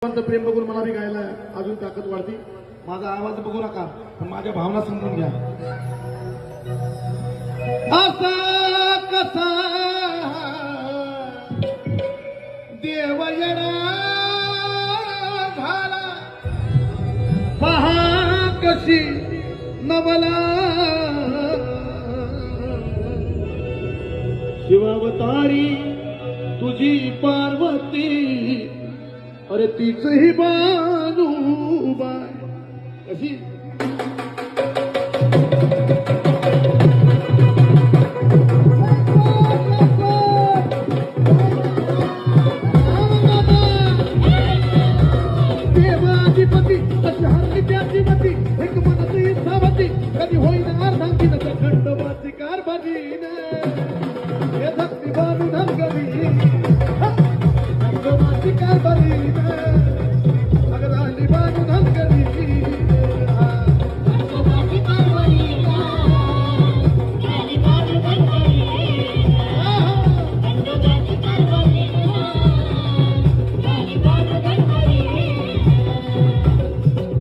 प्रेम बघून मला बी गायला अजून ताकद वाढती. माझा आवाज बघू नका पण माझ्या भावना समजून घ्या. असा कसा देव येडा झाला पहा कशी नवला शिवावतारी तुझी पार्वती अरे तीच ही बानूबाई कशी